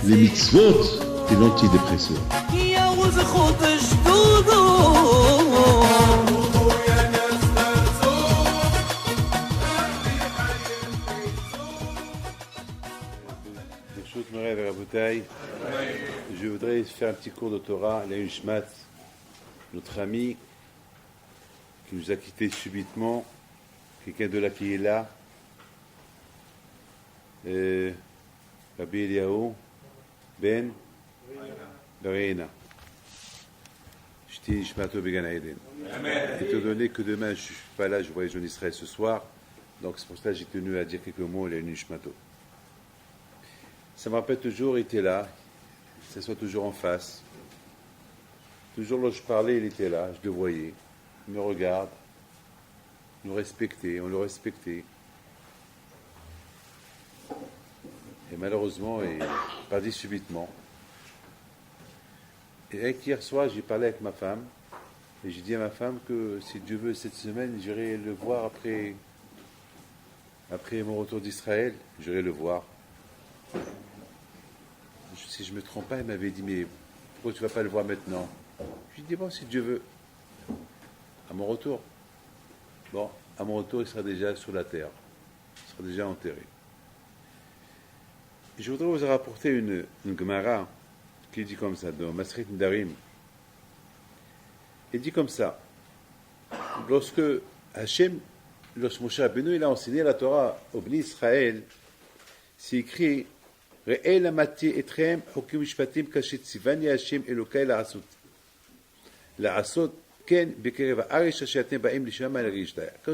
les mitzvot et l'antidépresseur. Je voudrais faire un petit cours de Torah. Léon Schmatz, notre ami, qui nous a quittés subitement, quelqu'un de là qui est là, Rabbi Eliyahu Ben Reina. Shti Shmato Began Eden. Étant donné que demain je ne suis pas là, je voyage en Israël ce soir, donc c'est pour ça que j'ai tenu à dire quelques mots, Léon Shmato. Ça me rappelle toujours, il était là, il s'assoit toujours en face. Toujours lorsque je parlais, il était là, je le voyais, il me regarde, nous respectait, on le respectait. Et malheureusement, il est parti subitement. Et hier soir, j'ai parlé avec ma femme, et j'ai dit à ma femme que si Dieu veut, cette semaine, j'irai le voir après mon retour d'Israël, j'irai le voir. Si je ne me trompe pas, elle m'avait dit, mais pourquoi tu ne vas pas le voir maintenant? Je lui ai dit, bon, si Dieu veut, à mon retour. Bon, à mon retour, il sera déjà sur la terre, il sera déjà enterré. Et je voudrais vous rapporter une Gemara qui dit comme ça, dans Masrit Nedarim. Il dit comme ça, lorsque Moshe Rabbeinu, il a enseigné la Torah au Bnei Israël, c'est écrit Re'e lamati etrem chokim mishpatim kashet tzivani Hashem Elokai la'asot ken bekerev ha'aretz asher atem ba'im lishama l'rishtaya. Quand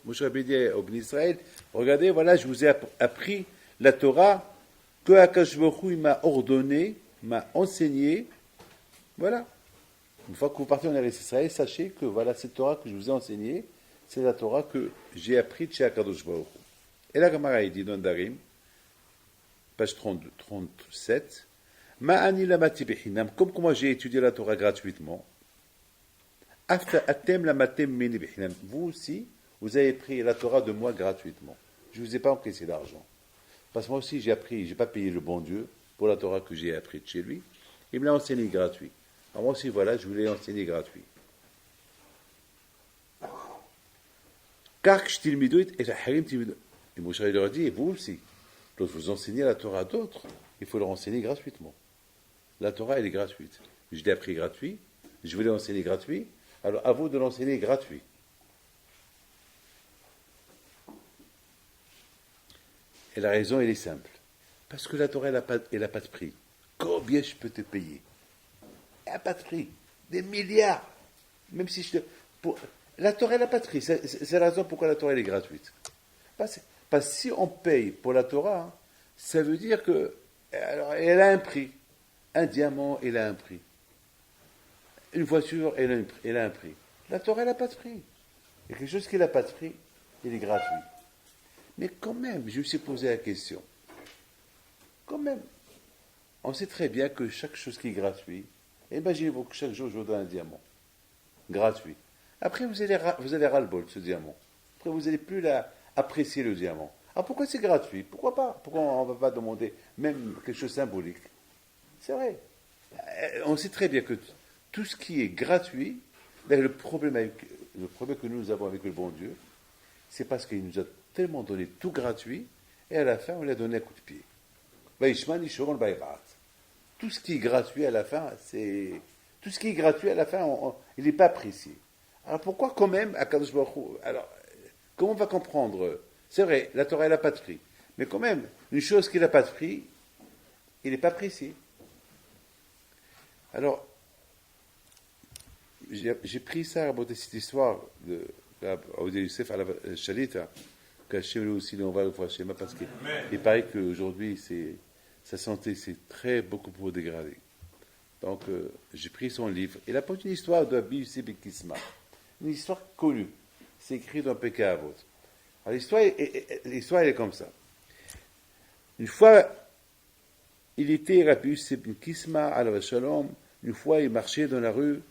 Moshe Rabbeinu dit au Bnei Israël, regardez, voilà, je vous ai appris la Torah que Akadosh Baruch Hu m'a ordonné, m'a enseigné. Voilà. Une fois que vous partez en Eretz Israël, sachez que voilà, cette Torah que je vous ai enseignée, c'est la Torah que j'ai apprise chez Akadosh Baruch Hu. Et la Gemara, il dit dans Darim, page 37, Ma'ani lamati bechinam, comme moi j'ai étudié la Torah gratuitement, atem lamatem meni bechinam, vous aussi, vous avez pris la Torah de moi gratuitement. Je ne vous ai pas encaissé d'argent. Parce que moi aussi j'ai appris, je n'ai pas payé le bon Dieu pour la Torah que j'ai apprise de chez lui, il me l'a enseigné gratuit. Alors moi aussi, voilà, je vous l'ai enseigné gratuit. Et Moshe leur a dit, et vous aussi, lorsque vous enseignez la Torah à d'autres, il faut leur enseigner gratuitement. La Torah, elle est gratuite. Je l'ai appris gratuit, je vous l'ai enseigné gratuit, alors à vous de l'enseigner gratuit. Et la raison, elle est simple. Parce que la Torah, elle n'a pas de prix. Combien je peux te payer? Elle n'a pas de prix. Des milliards. Même si la Torah, elle n'a pas de prix. C'est la raison pourquoi la Torah, elle est gratuite. Parce que si on paye pour la Torah, hein, ça veut dire que alors, elle a un prix. Un diamant, elle a un prix. Une voiture, elle a un prix. La Torah, elle n'a pas de prix. Il y a quelque chose qui n'a pas de prix, il est gratuit. Mais quand même, je me suis posé la question. Quand même, on sait très bien que chaque chose qui est gratuite, imaginez-vous que chaque jour je vous donne un diamant. Gratuit. Après, vous allez ras-le-bol de ce diamant. Après, vous n'allez plus apprécier le diamant. Alors pourquoi c'est gratuit? Pourquoi pas? Pourquoi on ne va pas demander même quelque chose de symbolique? C'est vrai. On sait très bien que tout ce qui est gratuit, le problème que nous avons avec le bon Dieu, c'est parce qu'il nous a tellement donné tout gratuit, et à la fin, on lui a donné un coup de pied. Tout ce qui est gratuit à la fin, il n'est pas apprécié. Alors pourquoi quand même, Akadosh Baruch Hu, alors, comment on va comprendre? C'est vrai, la Torah, elle n'a pas de prix. Mais quand même, une chose qui n'a pas de prix, il n'est pas apprécié. Alors, j'ai pris ça à raconter cette histoire de Aoudé Youssef à la Shalita, qu'Hachem lui aussi l'envoie le fois Shema, parce qu'il paraît qu'aujourd'hui, sa santé s'est beaucoup dégradée. Donc, j'ai pris son livre. Il apporte une histoire de Rabbi Yossi ben Kisma. Une histoire connue. C'est écrit dans Pirkei Avot. Alors, l'histoire, elle est comme ça. Une fois, il était Rabbi Yossi ben Kisma, alav shalom. Une fois, il marchait dans la rue.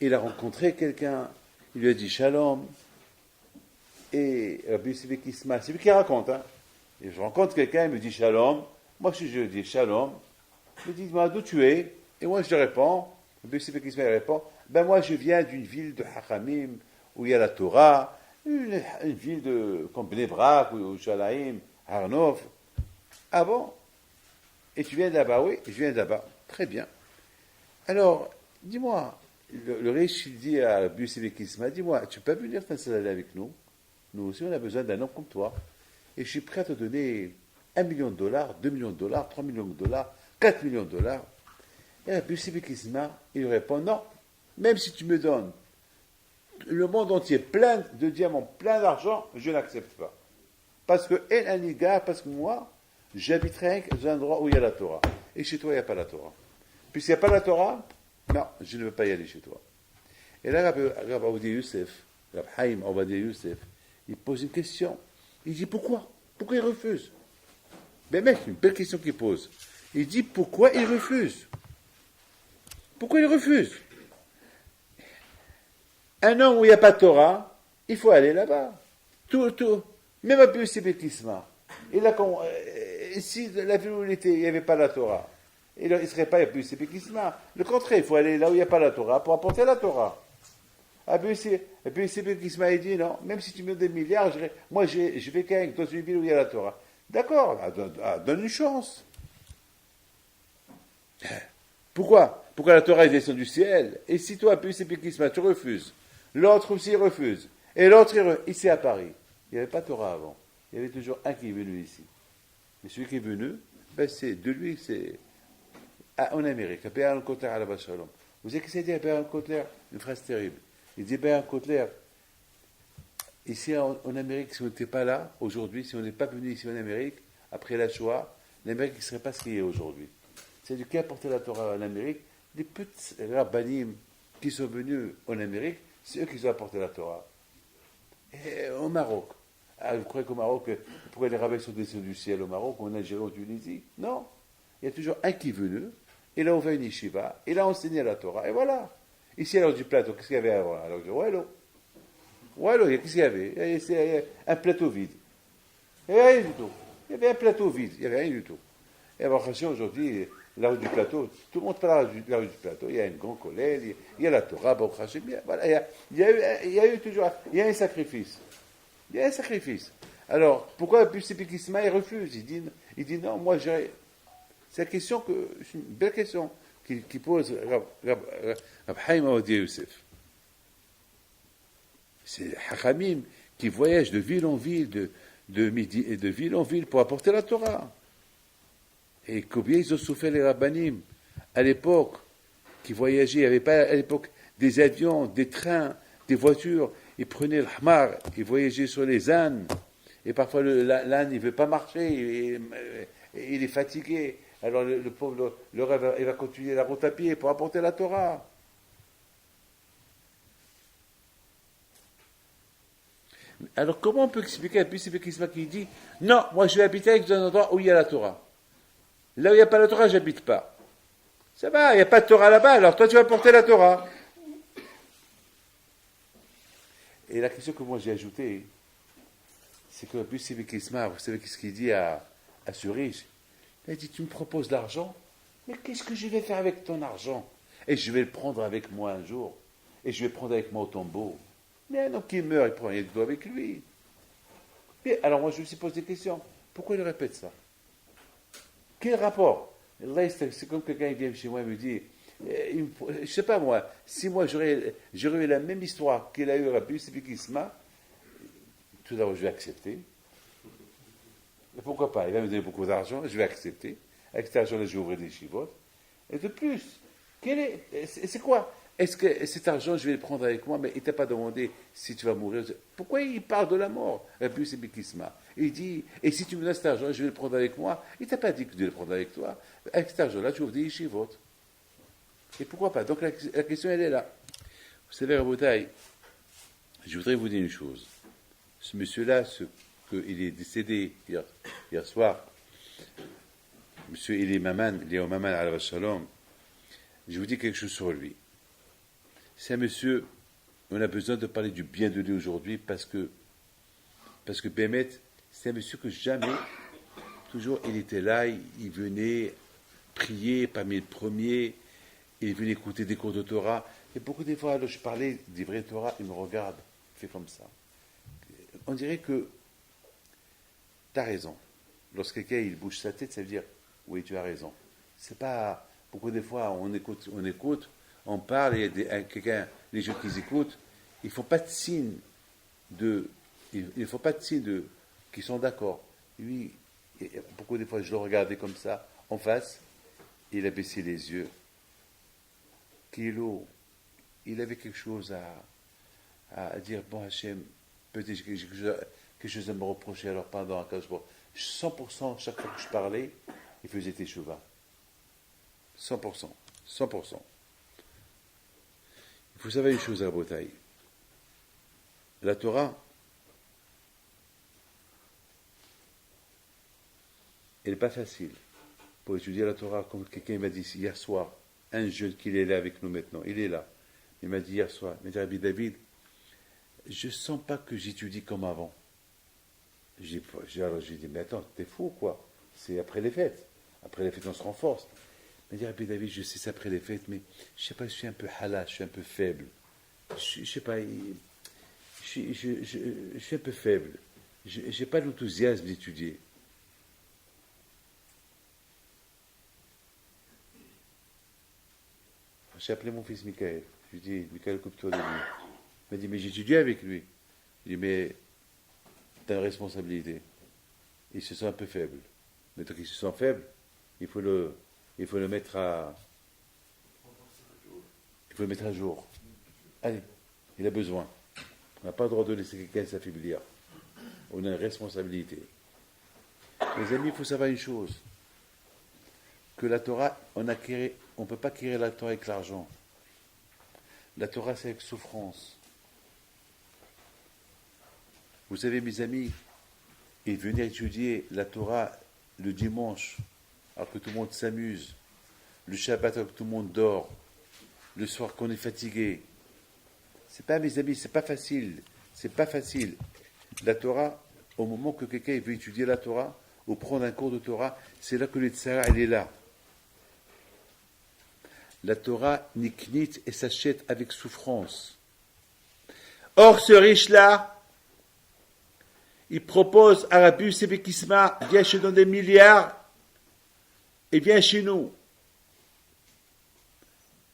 Il a rencontré quelqu'un. Il lui a dit shalom. Et Rabbi Yossi ben Kisma, c'est lui qui raconte, hein. Et je rencontre quelqu'un, il me dit shalom. Moi, je dis shalom. Il me dit, moi, d'où tu es? Et moi, je lui réponds, le BCP qui se répond, ben moi, je viens d'une ville de Hachamim, où il y a la Torah, une ville comme Bnei Brak, ou Shalaim, Harnov. Ah bon? Et tu viens de là-bas? Oui, je viens de là-bas. Très bien. Alors, dis-moi, le riche, il dit à BCP Kisma, dis-moi, tu peux venir t'installer avec nous? Nous aussi, on a besoin d'un homme comme toi. Et je suis prêt à te donner $1 million, $2 millions, $3 millions, $4 millions. Et la BCP Kisma, il répond, non, même si tu me donnes le monde entier plein de diamants, plein d'argent, je n'accepte pas. Parce que moi, j'habiterai dans un endroit où il y a la Torah. Et chez toi, il n'y a pas la Torah. Puisqu'il n'y a pas la Torah, non, je ne veux pas y aller chez toi. Et là, Rabbi Ovadia Youssef, Rabbi Haïm Ovadia Youssef, il pose une question. Il dit pourquoi? Pourquoi il refuse? Ben mec, une belle question qu'il pose. Il dit pourquoi il refuse? Pourquoi il refuse? Un an où il n'y a pas de Torah, il faut aller là-bas. Tout. Même à BCP Kisma. Et là, si la ville où il était, il n'y avait pas la Torah, il ne serait pas à BCP Kisma. Le contraire, il faut aller là où il n'y a pas la Torah pour apporter la Torah. À BCP Kisma, il dit non, même si tu me donnes des milliards, je vais quand même dans une ville où il y a la Torah. D'accord, donne une chance. Pourquoi? Pourquoi la Torah descend du ciel? Et si toi, à BCP Kisma, tu refuses, l'autre aussi refuse, et l'autre, ici à Paris, il n'y avait pas de Torah avant. Il y avait toujours un qui est venu ici. Et celui qui est venu, c'est en Amérique, à Béran Kotler à la Bachalom. Vous savez ce que c'est dit à Béran Kotler? Une phrase terrible. Il dit Béran Kotler, ici en Amérique, si on n'était pas là, aujourd'hui, si on n'est pas venu ici en Amérique, après la Shoah, l'Amérique ne serait pas ce qu'il est aujourd'hui. C'est-à-dire qui a porté la Torah en Amérique? Les petits rabbanim qui sont venus en Amérique, c'est eux qui ont apporté la Torah. Et au Maroc. Ah, vous croyez qu'au Maroc, pourquoi les rabbins sont descendus du ciel au Maroc, en Algérie, en Tunisie? Non. Il y a toujours un qui est venu, et là on fait une yeshiva, et là on enseigne la Torah, et voilà. Ici, alors du plateau, qu'est-ce qu'il y avait avant? Alors je dis, ouais, qu'est-ce qu'il y avait? Il y avait un plateau vide. Il n'y avait rien du tout. Il y avait un plateau vide, il n'y avait rien du tout. Et alors, aujourd'hui, la rue du plateau, tout le monde parle de la rue du plateau, il y a une grande colère, il y a la Torah, voilà, il y a eu toujours, il y a un sacrifice. Il y a un sacrifice. Alors, pourquoi BCP Kisma, il refuse? Il dit non, moi j'irai. C'est une belle question qui pose Rab Haïm Ovadia Youssef. C'est Hachamim qui voyagent de ville en ville, de ville en ville pour apporter la Torah. Et combien ils ont souffert les rabbanim à l'époque qui voyageaient. Il n'y avait pas à l'époque des avions, des trains, des voitures. Ils prenaient le hamar, ils voyageaient sur les ânes. Et parfois l'âne, il ne veut pas marcher, il est fatigué. Alors le pauvre, il va continuer la route à pied pour apporter la Torah. Alors comment on peut expliquer à BCP Kisma qui dit non, moi je vais habiter dans un endroit où il y a la Torah. Là où il n'y a pas la Torah, j'habite pas. Ça va, il n'y a pas de Torah là-bas, alors toi tu vas porter la Torah. Et la question que moi j'ai ajoutée, c'est que BCP Kisma, vous savez ce qu'il dit à ce riche? Il dit, tu me proposes de l'argent, mais qu'est-ce que je vais faire avec ton argent? Et je vais le prendre avec moi un jour, et je vais le prendre avec moi au tombeau. Mais un homme qui meurt, il prend rien du tout avec lui. Et alors moi je me suis posé des questions. Pourquoi il répète ça? Quel rapport? Là, c'est comme quelqu'un qui vient chez moi et me dit, je ne sais pas moi, si moi j'aurais eu la même histoire qu'il a eu à BCP Kisma, tout d'abord je vais accepter. Et pourquoi pas? Il va me donner beaucoup d'argent, je vais accepter. Avec cet argent-là, je vais ouvrir des chivotes. Et de plus, c'est quoi? Est-ce que cet argent, je vais le prendre avec moi, mais il ne t'a pas demandé si tu vas mourir? Pourquoi il parle de la mort? Et puis c'est Bikisma. Il dit, et si tu me donnes cet argent, je vais le prendre avec moi. Il ne t'a pas dit que tu vais le prendre avec toi. Avec cet argent-là, tu ouvres des chivotes. Et pourquoi pas? Donc la question, elle est là. Vous savez, Rabotai, je voudrais vous dire une chose. Ce monsieur-là, il est décédé hier soir, monsieur Léo Maman al Shalom, je vous dis quelque chose sur lui. C'est un monsieur, on a besoin de parler du bien de lui aujourd'hui parce que Bémet, c'est un monsieur que jamais toujours, il était là, il venait prier parmi les premiers, il venait écouter des cours de Torah. Et beaucoup de fois, alors, je parlais des vrais Torah, il me regarde, il fait comme ça. On dirait que tu as raison. Lorsque quelqu'un il bouge sa tête, ça veut dire oui, tu as raison. C'est pas. Beaucoup de fois, on écoute, on parle, et il y a quelqu'un, les gens qui écoutent, il ne faut pas de signe qui sont d'accord. Lui, beaucoup de fois, je le regardais comme ça, en face, il a baissé les yeux. Kilo, il avait quelque chose à dire, bon Hachem, peut-être que j'ai quelque chose à me reprocher, alors pendant 100%, chaque fois que je parlais, il faisait teshuva. 100%. Il faut savoir une chose à la bataille. La Torah, elle n'est pas facile. Pour étudier la Torah, comme quelqu'un m'a dit hier soir, un jeune qui est là avec nous maintenant, il est là. Il m'a dit hier soir, il m'a dit, Rabbi David, je ne sens pas que j'étudie comme avant. Alors j'ai dit, mais attends, t'es fou quoi? C'est après les fêtes. Après les fêtes, on se renforce. Il m'a dit, Rabbi David, je sais c'est après les fêtes, mais je ne sais pas, je suis un peu halal, je suis un peu faible. Je ne sais pas, je suis un peu faible. Je n'ai pas l'enthousiasme d'étudier. J'ai appelé mon fils Michael. Je lui ai dit, Michael, occupe-toi de lui. Il m'a dit, mais j'étudie avec lui. Je lui ai dit, mais tu as une responsabilité. Il se sent un peu faible. Mais tant qu'il se sent faible, il faut le mettre à jour. Allez, il a besoin. On n'a pas le droit de laisser quelqu'un s'affaiblir. On a une responsabilité. Les amis, il faut savoir une chose. Que la Torah, on ne peut pas acquérir la Torah avec l'argent. La Torah, c'est avec souffrance. Vous savez, mes amis, et venir étudier la Torah le dimanche, alors que tout le monde s'amuse, le Shabbat alors que tout le monde dort, le soir qu'on est fatigué. C'est pas, mes amis, c'est pas facile. C'est pas facile. La Torah, au moment que quelqu'un veut étudier la Torah, ou prendre un cours de Torah, c'est là que le tzara, elle est là. La Torah niknit et s'achète avec souffrance. Or, ce riche-là, il propose à Rabbi Yosef Kisma, viens, je te donne des milliards, et viens chez nous.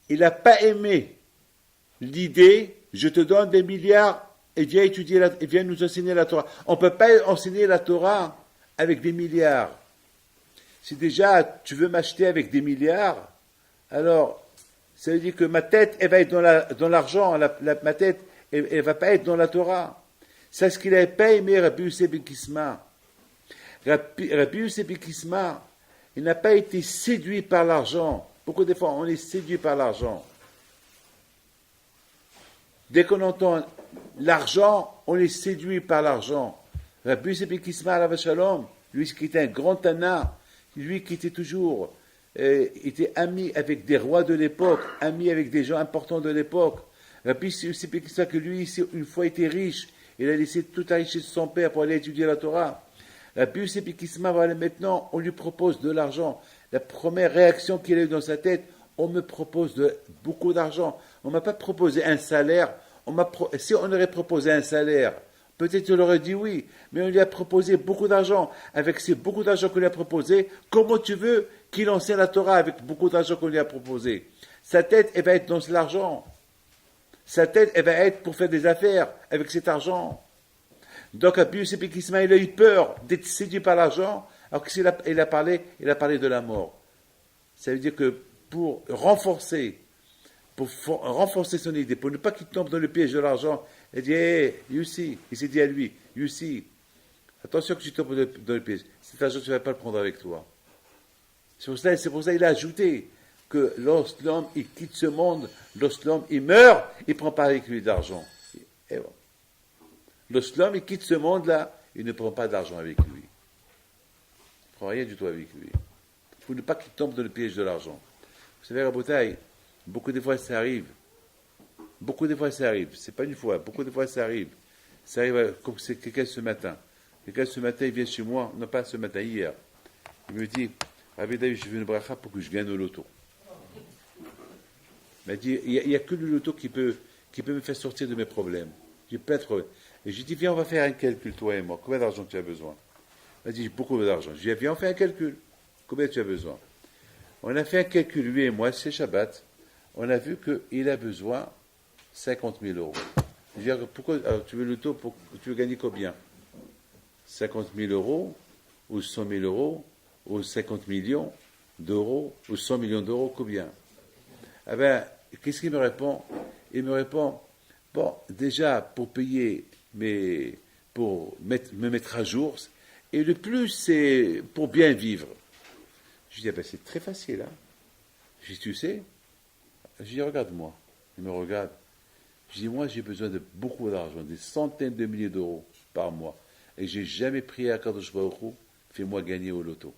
Il n'a pas aimé l'idée, je te donne des milliards, et viens étudier, et viens nous enseigner la Torah. On ne peut pas enseigner la Torah avec des milliards. Si déjà tu veux m'acheter avec des milliards, alors ça veut dire que ma tête, elle va être dans l'argent, ma tête, elle ne va pas être dans la Torah. C'est ce qu'il n'avait pas aimé Rabbi Yosef ben Kisma. Rabbi Yosef ben Kisma, il n'a pas été séduit par l'argent. Beaucoup de fois, on est séduit par l'argent. Dès qu'on entend l'argent, on est séduit par l'argent. Rabbi Yosef ben Kisma, alav shalom, lui qui était un grand Tana, lui qui était toujours, était ami avec des rois de l'époque, ami avec des gens importants de l'époque. Rabbi Yosef ben Kisma, que lui, une fois était riche, il a laissé toute la richesse de son père pour aller étudier la Torah. Rabbi Yosef ben Kisma, voilà, maintenant, on lui propose de l'argent. La première réaction qu'il a eue dans sa tête, on me propose beaucoup d'argent. On ne m'a pas proposé un salaire. Si on aurait proposé un salaire, peut-être il aurait dit oui, mais on lui a proposé beaucoup d'argent. Avec ces beaucoup d'argent qu'on lui a proposé, comment tu veux qu'il enseigne la Torah avec beaucoup d'argent qu'on lui a proposé? Sa tête, elle va être dans l'argent. Sa tête, elle va être pour faire des affaires avec cet argent. Donc, Rabbi Yosef ben Kisma, il a eu peur d'être séduit par l'argent, alors qu'il a parlé de la mort. Ça veut dire que pour renforcer son idée, pour ne pas qu'il tombe dans le piège de l'argent, il dit, hey, you see, il s'est dit à lui, you see, attention que tu tombes dans le piège, cet argent, tu ne vas pas le prendre avec toi. C'est pour ça qu'il a ajouté que lorsque l'homme il quitte ce monde, lorsque l'homme il meurt, il ne prend pas avec lui d'argent. Et bon. Lorsque l'homme il quitte ce monde-là, il ne prend pas d'argent avec lui. Il ne prend rien du tout avec lui. Il faut ne pas qu'il tombe dans le piège de l'argent. Vous savez, Rabotaï, beaucoup de fois ça arrive. Beaucoup de fois ça arrive. C'est pas une fois, beaucoup de fois ça arrive. Ça arrive comme c'est quelqu'un ce matin. Quelqu'un ce matin, il vient chez moi, non pas ce matin, hier. Il me dit, Rabbi David, je veux une bracha pour que je gagne au loto. Il m'a dit, il n'y a que le loto qui peut me faire sortir de mes problèmes. J'ai plein de problèmes. Et je lui ai dit, viens, on va faire un calcul, toi et moi. Combien d'argent tu as besoin? Il m'a dit, j'ai beaucoup d'argent. Je lui ai dit, viens, on fait un calcul. Combien tu as besoin? On a fait un calcul, lui et moi, c'est Shabbat. On a vu qu'il a besoin 50 000 euros. Je lui ai dit, pourquoi alors, tu veux le loto, tu veux gagner combien? 50 000 euros, ou 100 000 euros, ou 50 millions d'euros, ou 100 millions d'euros, combien? Ah ben, qu'est-ce qu'il me répond? Il me répond, bon, déjà, pour payer, pour me mettre à jour, et le plus, c'est pour bien vivre. Je dis, ah ben, c'est très facile, hein. Je dis, tu sais? Je dis, regarde-moi. Il me regarde. Je dis, moi, j'ai besoin de beaucoup d'argent, des centaines de milliers d'euros par mois. Et j'ai jamais prié à Kadosh Baruch Hu, fais-moi gagner au loto.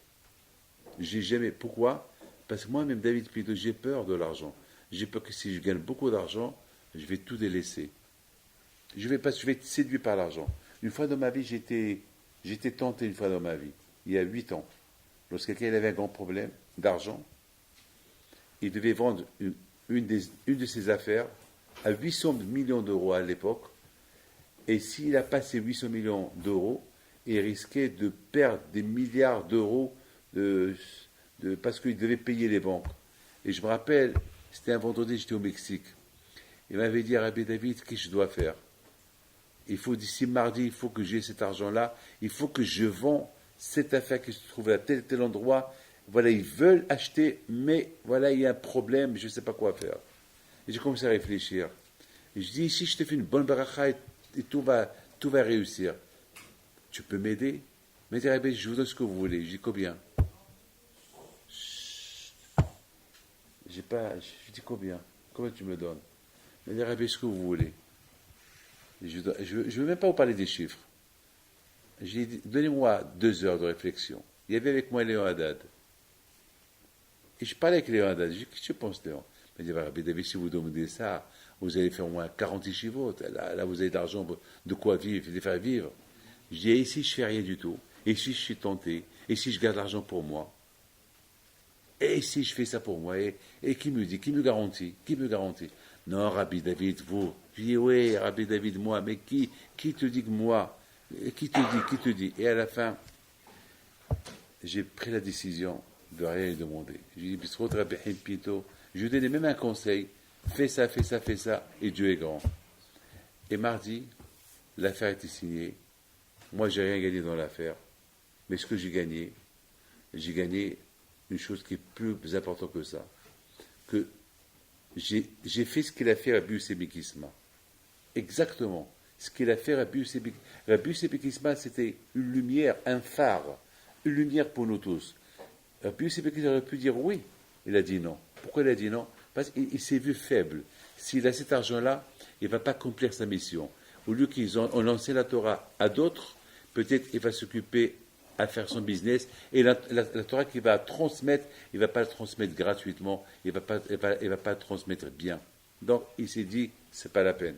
J'ai jamais. Pourquoi? Parce que moi-même, David Pito, j'ai peur de l'argent. J'ai peur que si je gagne beaucoup d'argent, je vais tout délaisser. Je vais être séduit par l'argent. Une fois dans ma vie, j'étais tenté une fois dans ma vie, il y a 8 ans. Lorsque quelqu'un avait un grand problème d'argent, il devait vendre une de ses affaires à 800 millions d'euros à l'époque. Et s'il a passé 800 millions d'euros, il risquait de perdre des milliards d'euros parce qu'il devait payer les banques. Et je me rappelle, c'était un vendredi, j'étais au Mexique. Il m'avait dit, Rabbi David, qu'est-ce que je dois faire? Il faut d'ici mardi, il faut que j'ai cet argent-là, il faut que je vends cette affaire qui se trouve à tel endroit. Voilà, ils veulent acheter, mais voilà, il y a un problème, je ne sais pas quoi faire. Et j'ai commencé à réfléchir. Et je dis, ici, je te fais une bonne baracha et tout va réussir. Tu peux m'aider? Mais dit, je vous donne ce que vous voulez. Je dis, combien? Je dis, combien? Combien tu me donnes? Il m'a dit, ce que vous voulez. Je ne veux même pas vous parler des chiffres. J'ai dit, donnez-moi 2 heures de réflexion. Il y avait avec moi Léon Haddad. Et je parlais avec Léon Haddad. Je dis, qu'est-ce que tu penses, Léon? Il m'a dit, Rabbi David, si vous demandez ça, vous allez faire au moins 40 yeshivot. Là, vous avez de l'argent, de quoi vivre, de les faire vivre. Je dis, et si je fais rien du tout? Et si je suis tenté? Et si je garde l'argent pour moi? Et si je fais ça pour moi? Et qui me dit? Qui me garantit? Qui me garantit? Non, Rabbi David, vous. Je dis, oui, Rabbi David, moi. Mais qui te dit que moi? Qui te dit? Et à la fin, j'ai pris la décision de rien lui demander. J'ai dit, je lui donnais même un conseil. Fais ça, et Dieu est grand. Et mardi, l'affaire était signée. Moi, j'ai rien gagné dans l'affaire. Mais ce que j'ai gagné une chose qui est plus importante que ça. Que j'ai fait ce qu'il a fait à Rabbi Yosef Kisma. Exactement. Ce qu'il a fait à Rabbi Yosef Kisma, c'était une lumière, un phare, une lumière pour nous tous. Rabbi Yosef Kisma aurait pu dire oui. Il a dit non. Pourquoi il a dit non? Parce qu'il s'est vu faible. S'il a cet argent-là, il ne va pas accomplir sa mission. Au lieu qu'ils ont lancé la Torah à d'autres, peut-être il va s'occuper à faire son business. Et la Torah qu'il va transmettre, il ne va pas la transmettre gratuitement, il ne va pas la transmettre bien. Donc il s'est dit, ce n'est pas la peine.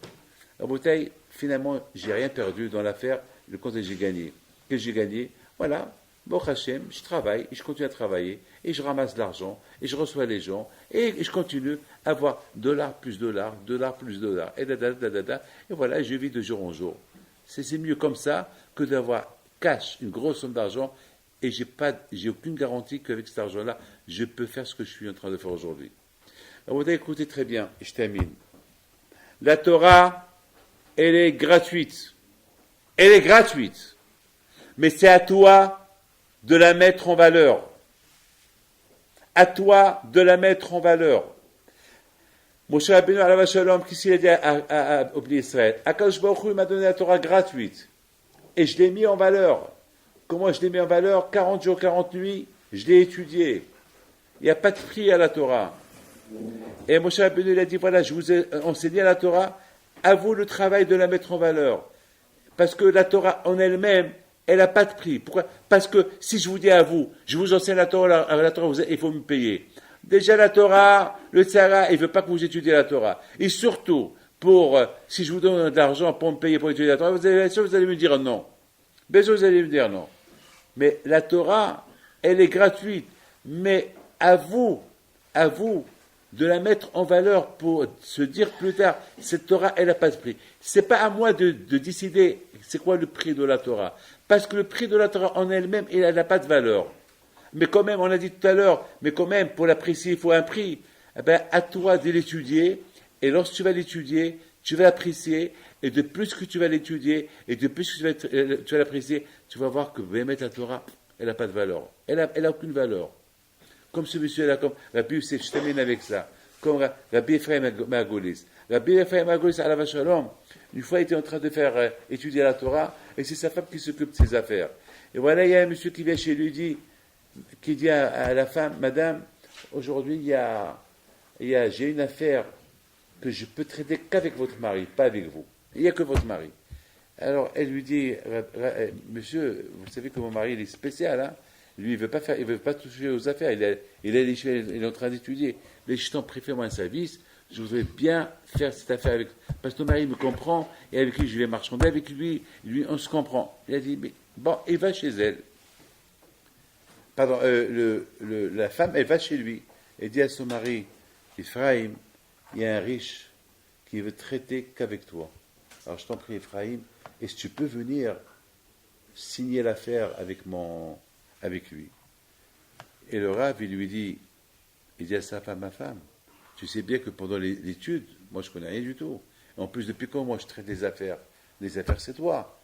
En bouteille, finalement, j'ai rien perdu dans l'affaire, le compte que j'ai gagné. Que j'ai gagné, voilà. Bon Hachem, je travaille, et je continue à travailler, et je ramasse de l'argent, et je reçois les gens, et je continue à avoir dollar plus dollar, et et voilà, je vis de jour en jour. C'est mieux comme ça que d'avoir cash une grosse somme d'argent, et j'ai aucune garantie qu'avec cet argent-là, je peux faire ce que je suis en train de faire aujourd'hui. Alors, vous avez écouté très bien, et je termine. La Torah, elle est gratuite. Elle est gratuite. Mais c'est à toi de la mettre en valeur. À toi de la mettre en valeur. Moshe Rabbeinu alav shalom, qu'est-ce qu'il a dit au peuple d'Israël? Akadosh Baruch Hu m'a donné la Torah gratuite. Et je l'ai mis en valeur. Comment je l'ai mis en valeur? 40 jours, 40 nuits, je l'ai étudié. Il n'y a pas de prix à la Torah. Et Moshe Rabbeinu, il a dit, voilà, je vous ai enseigné la Torah, à vous le travail de la mettre en valeur. Parce que la Torah en elle-même, elle n'a pas de prix. Pourquoi? Parce que si je vous dis à vous, je vous enseigne la Torah, il faut me payer. Déjà la Torah, le Tzara, il ne veut pas que vous étudiez la Torah. Et surtout, si je vous donne de l'argent pour me payer pour étudier la Torah, vous allez me dire non. Bien sûr, vous allez me dire non. Mais la Torah, elle est gratuite, mais à vous de la mettre en valeur pour se dire plus tard, cette Torah, elle n'a pas de prix. C'est pas à moi de décider c'est quoi le prix de la Torah. Parce que le prix de la Torah en elle-même, elle n'a pas de valeur. Mais quand même, on a dit tout à l'heure, mais quand même, pour l'apprécier, il faut un prix. Eh ben, à toi de l'étudier, et lorsque tu vas l'étudier, tu vas l'apprécier, et de plus que tu vas l'étudier, et de plus que tu vas l'apprécier, tu vas voir que la Torah, elle n'a pas de valeur. Elle a aucune valeur. Comme ce monsieur-là, comme Rabbi Youssef, je termine avec ça, comme Rabbi Ephraim Margolis. Rabbi Ephraim Margolis, à la Shalom, une fois, il était en train de faire étudier la Torah, et c'est sa femme qui s'occupe de ses affaires. Et voilà, il y a un monsieur qui vient chez lui, qui dit à la femme, Madame, aujourd'hui, j'ai une affaire que je peux traiter qu'avec votre mari, pas avec vous. Il n'y a que votre mari. Alors, elle lui dit, Monsieur, vous savez que mon mari, il est spécial, hein? Lui, il veut pas toucher aux affaires. Il est en train d'étudier. Mais je t'en prie, fais-moi un service. Je voudrais bien faire cette affaire avec. Parce que ton mari me comprend, et avec lui, je vais marchander. Avec lui, on se comprend. Il a dit, mais bon, il va chez elle. Pardon, la femme, elle va chez lui. Elle dit à son mari, Ephraim, il y a un riche qui veut traiter qu'avec toi. Alors, je t'en prie, Ephraim, est-ce que tu peux venir signer l'affaire avec lui? Et le Rav, il dit à sa femme, ma femme, tu sais bien que pendant l'étude, moi je connais rien du tout. En plus, depuis quand moi je traite des affaires? Les affaires, c'est toi.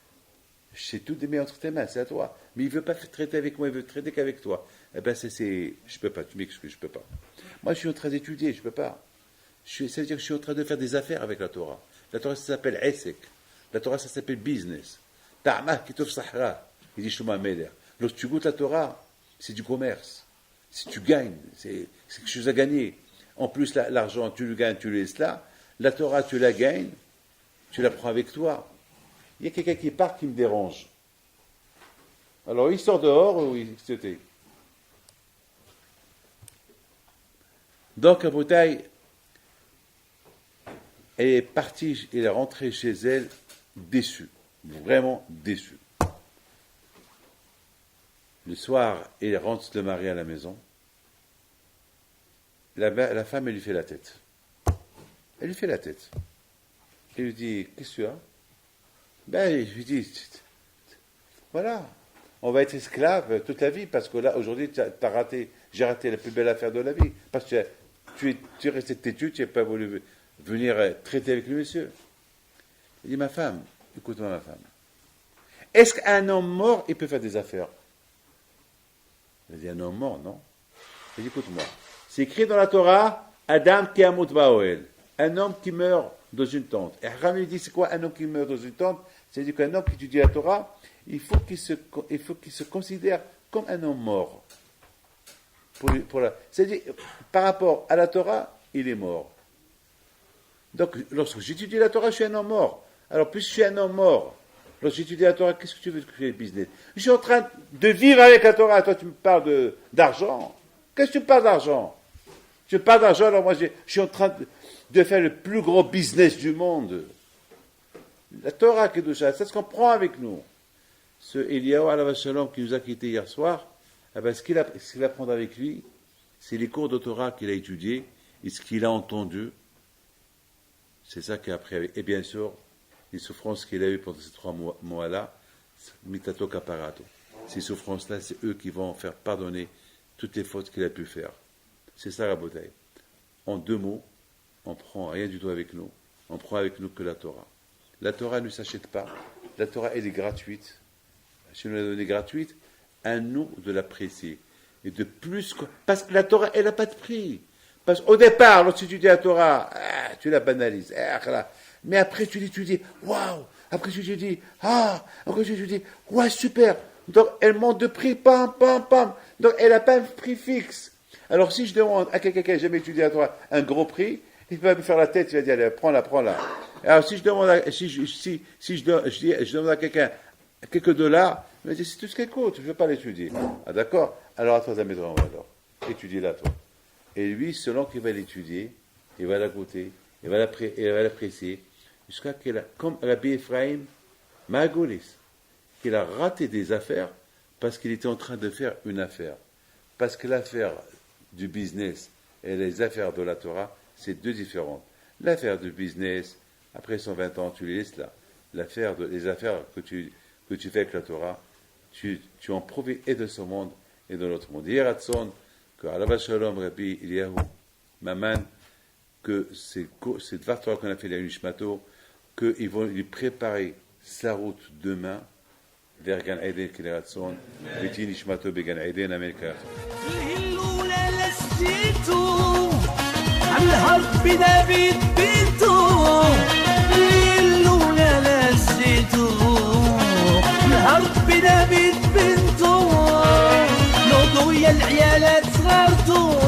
Je sais tout des entre tes mains, c'est à toi. Mais il ne veut pas traiter avec moi, il veut traiter qu'avec toi. Eh bien, je peux pas, tu m'excuses, je peux pas. Moi, je suis en train d'étudier, je peux pas. Ça veut dire que je suis en train de faire des affaires avec la Torah. La Torah, ça s'appelle Esek. La Torah, ça s'appelle business. Ta'amah kitov sahra, il dit Shlomo Ameler. Lorsque tu goûtes la Torah, c'est du commerce. Si tu gagnes, c'est quelque chose à gagner. En plus, l'argent, tu le gagnes, tu le laisses là. La Torah, tu la gagnes, tu la prends avec toi. Il y a quelqu'un qui part qui me dérange. Alors, il sort dehors ou il se tait. Donc, à Boutaï, elle est partie, elle est rentrée chez elle déçue. Vraiment déçue. Le soir, elle rentre le mari à la maison. La femme, elle lui fait la tête. Elle lui fait la tête. Elle lui dit, qu'est-ce que tu as? Ben, je lui dis, voilà, on va être esclave toute la vie, parce que là, aujourd'hui, j'ai raté la plus belle affaire de la vie, parce que tu es resté têtu, tu n'as pas voulu venir traiter avec le monsieur. Il dit, ma femme, écoute-moi ma femme, est-ce qu'un homme mort, il peut faire des affaires? Il dit, un homme mort, non? Il dit, écoute-moi, c'est écrit dans la Torah, Adam ki amut ba'oel, un homme qui meurt dans une tente. Et Haram lui dit, c'est quoi un homme qui meurt dans une tente? C'est-à-dire qu'un homme qui étudie la Torah, il faut qu'il se considère comme un homme mort. C'est-à-dire, par rapport à la Torah, il est mort. Donc, lorsque j'étudie la Torah, je suis un homme mort. Alors, plus je suis un homme mort, lorsque j'étudie la Torah, qu'est-ce que tu veux que je fasse le business? Je suis en train de vivre avec la Torah. Toi, tu me parles d'argent. Qu'est-ce que tu me parles d'argent? Tu me parles d'argent, alors moi, je suis en train de faire le plus gros business du monde. La Torah Kedusha, ça se comprend avec nous. Ce Eliyahu alav shalom qui nous a quittés hier soir, eh ben, ce qu'il va prendre avec lui, c'est les cours de Torah qu'il a étudiés et ce qu'il a entendu. C'est ça qui a appris. Et bien sûr, les souffrances qu'il a eues pendant ces 3 mois-là, mitato kaparato. Ces souffrances-là, c'est eux qui vont faire pardonner toutes les fautes qu'il a pu faire. C'est ça la bouteille. En 2 mots, on prend rien du tout avec nous. On prend avec nous que la Torah. La Torah ne s'achète pas. La Torah, elle est gratuite. Si on l'a donnée gratuite, à nous de l'apprécier. Et de plus, parce que la Torah, elle n'a pas de prix. Parce qu'au départ, lorsque tu dis la Torah, tu la banalises. Mais après, tu l'étudies. Waouh! Après, tu te dis, après, tu te dis, ouais, super. Donc, elle monte de prix, pam, pam, pam. Donc, elle n'a pas un prix fixe. Alors, si je demande à quelqu'un qui n'a jamais étudié la Torah un gros prix, il va me faire la tête, il va dire, allez, prends-la. Alors, si je demande je demande à quelqu'un quelques dollars, il va dire, c'est tout ce qu'elle coûte, je ne veux pas l'étudier. Ah, d'accord? Alors, à toi, ça mettra en valeur. Étudie-la, toi. Et lui, selon qu'il va l'étudier, il va la goûter, il va l'apprécier, jusqu'à qu'il a, comme Rabbi Ephraim Margolis, qu'il a raté des affaires parce qu'il était en train de faire une affaire. Parce que l'affaire du business et les affaires de la Torah, c'est deux différentes. L'affaire du business, après 120 ans, tu les laisses là. Les affaires que tu fais avec la Torah, tu en profites et de ce monde et de l'autre monde. Hier, Hatson, que Alav Shalom, Rabbi Eliyahu Maman, que c'est Dvar Torah qu'on a fait les Nishmato, qu'ils vont lui préparer sa route demain vers Gan Eden, qu'il est Hatson, Viti Nishmato, Began Eden, Amen. العيالات صغرتو